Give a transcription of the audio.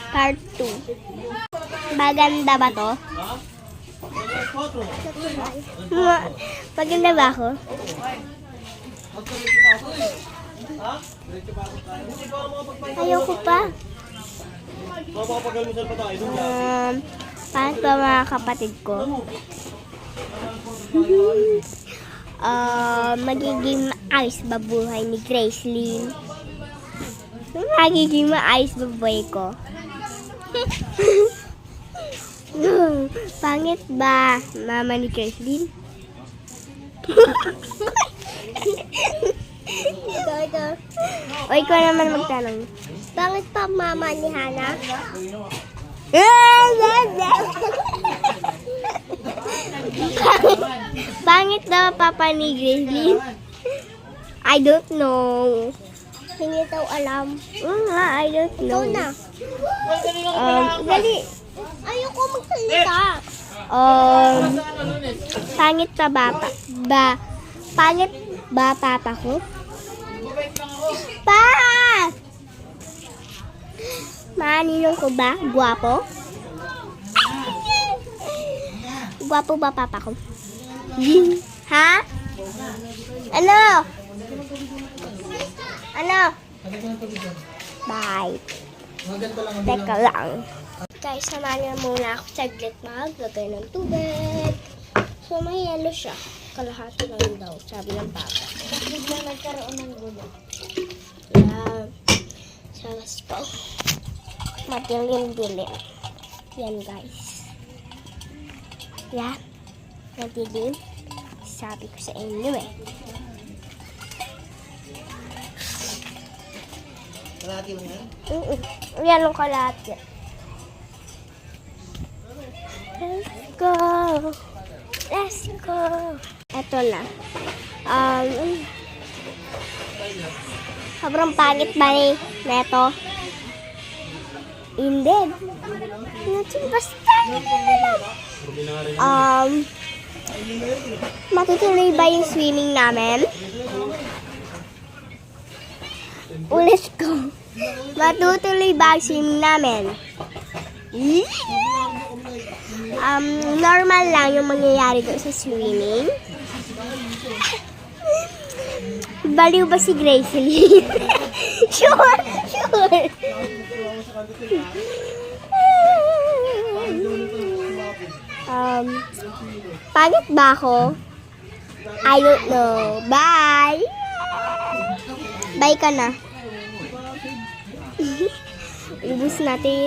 Part 2. Maganda ba to? Maganda ba ako? Ayoko pa. Paano ba mga kapatid ko? Magiging maayos ba buhay ni Gracelyn? Magiging maayos ba buhay ko? Pangit ba mama ni Gracelyn? Ito. O, ikaw naman magtanong. Pangit pa mama ni Hana? Pangit daw papa ni Gracelyn? I don't know. Hindi daw alam. I don't know. Ikaw na. Dali. Ayoko magsalita. Pangit pa pangit ba papa ko? Pa! Maninong ko ba? Guwapo? Guwapo ba papa ko? Ha? Ano? Ano? Bye. Teka lang. Guys, samahan niyo muna ako saglit maglagay ng tubig. So, may yelo siya. Kalahati lang daw, sabi ng papa. Bigla nagkaroon ng gulo. Yan. Salas po. Madilim-dilim. Yan, guys. Yan. Madilim. Sabi ko sa inyo eh. Kalahati mo yan? Yan ang kalahati. Let's go. Let's go. Ito na. Sobrang pangit ba ni Neto? Hindi. Basta. Matutuloy ba yung swimming namin? Ulit ko. Matutuloy ba ang swimming namin? Normal lang yung mangyayari doon sa swimming. Baliw ba si Gracelyn? Sure. Pangit ba ako? I don't know. Bye! Bye ka na. Ubus natin.